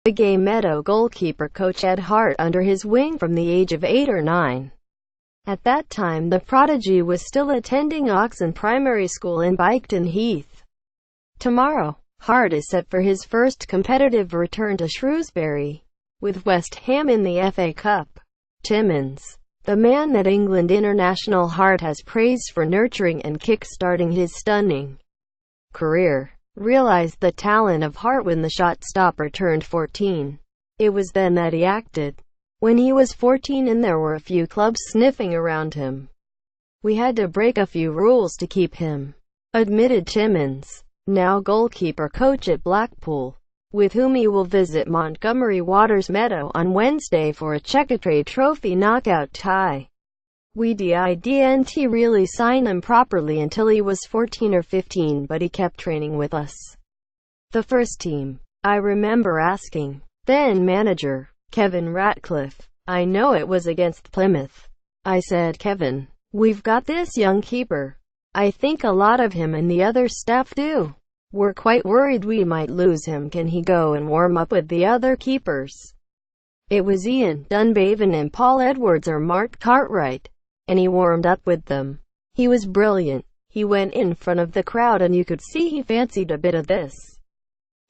The Gay Meadow goalkeeper coach had Hart under his wing from the age of 8 or 9. At that time the prodigy was still attending Oxon Primary School in Byketon Heath. Tomorrow, Hart is set for his first competitive return to Shrewsbury, with West Ham in the FA Cup. Timmins, the man that England international Hart has praised for nurturing and kick-starting his stunning career, realized the talent of Hart when the shot-stopper turned 14. It was then that he acted. When he was 14 and there were a few clubs sniffing around him, we had to break a few rules to keep him, admitted Timmins, now goalkeeper coach at Blackpool, with whom he will visit Montgomery Waters Meadow on Wednesday for a Checkatrade Trophy knockout tie. We didn't really sign him properly until he was 14 or 15, but he kept training with us. The first team. I remember asking then manager Kevin Ratcliffe. I know it was against Plymouth. I said, "Kevin, we've got this young keeper. I think a lot of him and the other staff do. We're quite worried we might lose him. Can he go and warm up with the other keepers?" It was Ian Dunbaven and Paul Edwards or Mark Cartwright, and he warmed up with them. He was brilliant. He went in front of the crowd and you could see he fancied a bit of this.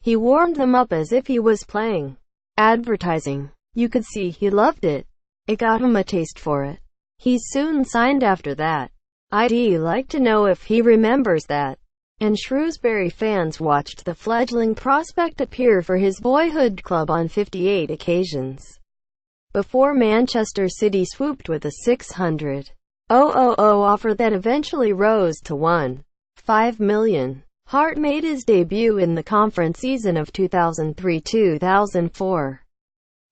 He warmed them up as if he was playing advertising. You could see he loved it. It got him a taste for it. He soon signed after that. I'd like to know if he remembers that. And Shrewsbury fans watched the fledgling prospect appear for his boyhood club on 58 occasions, before Manchester City swooped with a £600,000 offer that eventually rose to £1.5 million. Hart made his debut in the conference season of 2003-2004,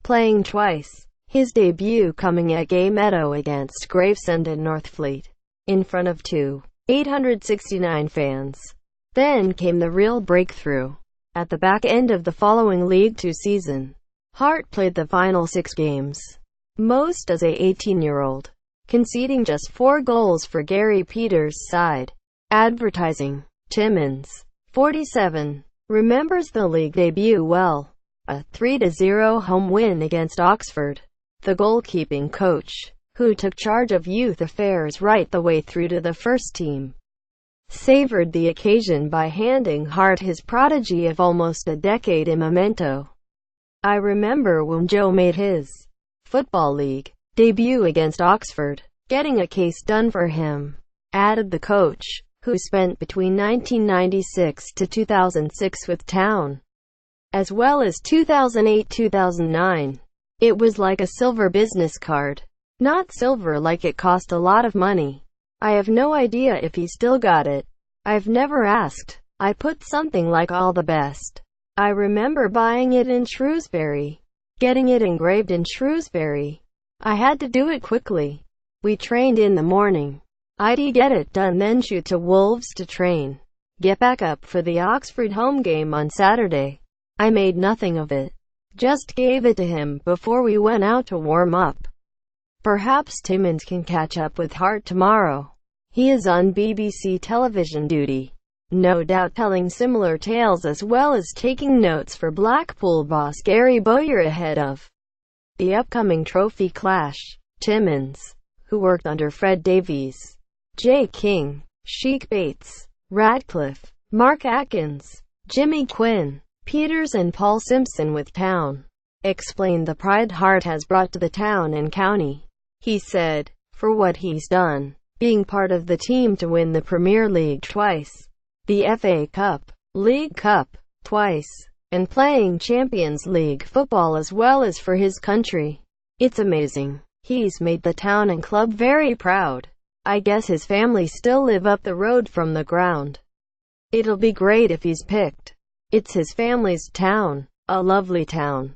playing twice. His debut coming at Gay Meadow against Gravesend and Northfleet, in front of 2,869 fans. Then came the real breakthrough. At the back end of the following League Two season, Hart played the final 6 games, most as a 18-year-old, conceding just 4 goals for Gary Peters' side. Advertising. Timmins, 47, remembers the league debut well. A 3-0 home win against Oxford. The goalkeeping coach, who took charge of youth affairs right the way through to the first team, savored the occasion by handing Hart his prodigy of almost a decade a memento. "I remember when Joe made his Football League debut against Oxford, getting a case done for him," added the coach, who spent between 1996 to 2006 with Town, as well as 2008-2009. "It was like a silver business card. Not silver like it cost a lot of money. I have no idea if he still got it. I've never asked. I put something like all the best. I remember buying it in Shrewsbury, getting it engraved in Shrewsbury. I had to do it quickly. We trained in the morning. I'd get it done, then shoot to Wolves to train, get back up for the Oxford home game on Saturday. I made nothing of it. Just gave it to him before we went out to warm up." Perhaps Timmins can catch up with Hart tomorrow. He is on BBC television duty, no doubt telling similar tales as well as taking notes for Blackpool boss Gary Bowyer ahead of the upcoming trophy clash. Timmins, who worked under Fred Davies, J. King, Sheik Bates, Radcliffe, Mark Atkins, Jimmy Quinn, Peters and Paul Simpson with Town, explained the pride Hart has brought to the town and county. He said, "For what he's done, being part of the team to win the Premier League twice, the FA Cup, League Cup, twice, and playing Champions League football as well as for his country, it's amazing. He's made the town and club very proud. I guess his family still live up the road from the ground. It'll be great if he's picked. It's his family's town, a lovely town."